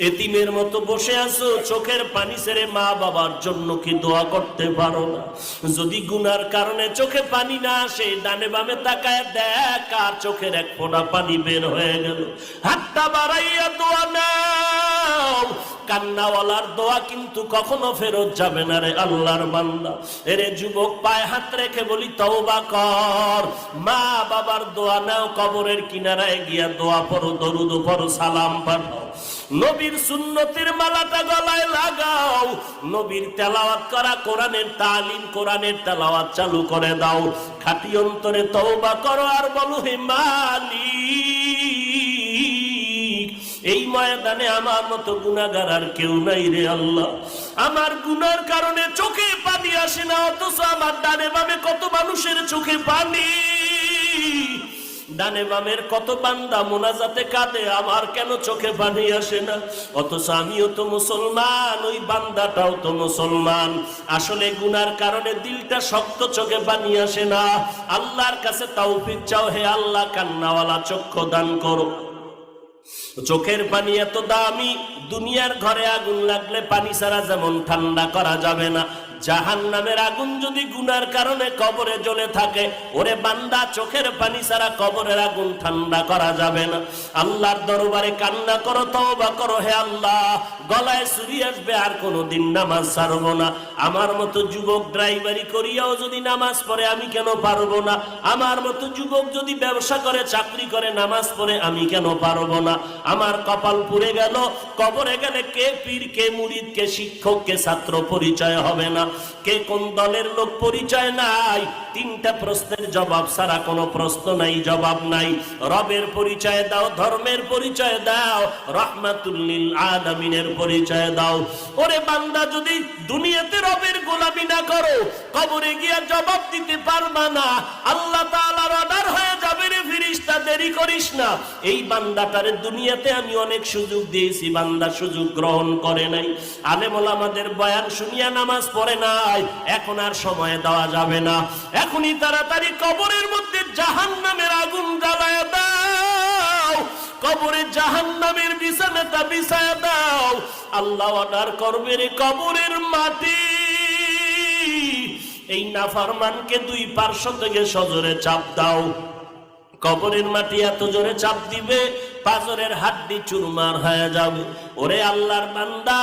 এতিমের মতো বসে আছো, চোখের পানি ছেড়ে মা বাবার জন্য কি দোয়া করতে পারো না? যদি গুনার কারণে চোখে পানি না আসে, ডানে বামে তাকায় দেখ আর চোখের এক ফোঁটা পানি বের হয়ে গেল। হাতটা বাড়াইয়া দোয়া নাও। কান্নাওয়ালার দোয়া কিন্তু কখনো ফেরত যাবে না রে আল্লাহর বান্দা। এরে যুবক, পায়ে হাত রেখে বলি তওবা কর। মা বাবার দোয়া নাও, কবরের কিনারায় গিয়া দোয়া পড়ো, দরুদ পড়ো, সালাম পাঠাও, নবীর সুন্নতের মালাটা গলায় লাগাও, নবীর তেলাওয়াত করা কোরআনের তালিম, কোরআনের তেলাওয়াত চালু করে দাও। খাঁটি অন্তরে তওবা করো আর বলো, হে মালিক, এই ময়দানে আমার মতো গুনাহগার আর কেউ নাই রে আল্লাহ। আমার গুনার কারণে চোখে পানি আসে না, অথচ আমার ডানে বামে কত মানুষের চোখে পানি। ডানে বামের কত বান্দা মোনাজাতে কাঁদে, আমার কেন চোখে পানি আসে না? অথচ আমিও তো মুসলমান, ওই বান্দাটাও তো মুসলমান। আসলে গুনার কারণে দিলটা শক্ত, চোখে পানি আসে না। আল্লাহর কাছে তৌফিক চাও, হে আল্লাহ কান্নাওয়ালা চক্ষু দান করো। চোখের পানি এত দামি, দুনিয়ার ঘরে আগুন লাগলে পানি ছাড়া যেমন ঠান্ডা করা যাবে না, জাহান্নামের আগুন যদি গুনার কারণে কবরে জ্বলে থাকে, ওরে বান্দা চোখের পানি ছাড়া কবরের আগুন ঠান্ডা করা যাবে না। আল্লাহর দরবারে কান্না করো, তওবা করো, হে আল্লাহ গলায় ছুরি আসবে আর কোনোদিন নামাজ ছাড়বো না। আমার মতো যুবক ড্রাইভারি করিয়াও যদি নামাজ পড়ে, আমি কেন পারবো না? আমার মতো যুবক যদি ব্যবসা করে, চাকরি করে, নামাজ পড়ে, আমি কেন পারবো না? আমার কপাল পুড়ে গেল, কবরে গেলে কে পীর, কে মুরিদ, কে শিক্ষক, কে ছাত্র পরিচয় হবে না, কে কোন দলের লোক পরিচয় নাই। তিনটা প্রশ্নের জবাব ছাড়া কোনো প্রশ্ন নাই, জবাব নাই। রবের পরিচয় দাও, ধর্মের পরিচয় দাও, রাহমাতুল লিল আলামিনের পরিচয় দাও। ওরে বান্দা, যদি দুনিয়াতে রবের গোলামি না করো, কবরে গিয়া জবাব দিতে পারবা না। আল্লাহ তাআলার অর্ডার হয়ে যাবে, রে ফেরেশতা দেরি করিস না। এই বান্দাটারে দুনিয়াতে আমি অনেক সুযোগ দিয়েছি, বান্দা সুযোগ গ্রহণ করে নাই। আলেম ওলামাদের বয়ান শুনিয়া নামাজ পড়ে নাই, এখন আর সময় দেওয়া যাবে না। এখনই তাড়াতাড়ি কবরের মধ্যে জাহান্নামের আগুন জ্বালায়া দাও, কবরে জাহান্নামের বিছানাটা বিছায়া দাও। আল্লাহ অর্ডার করবে, রে কবরের মাটি এই নাফরমানকে দুই পার্শ্ব থেকে সজোরে চাপ দাও। কবরের মাটি এত জোরে চাপ দিবে, পাঁজরের হাড্ডি চুরমার হয়ে যাবে। ওরে আল্লাহর বান্দা,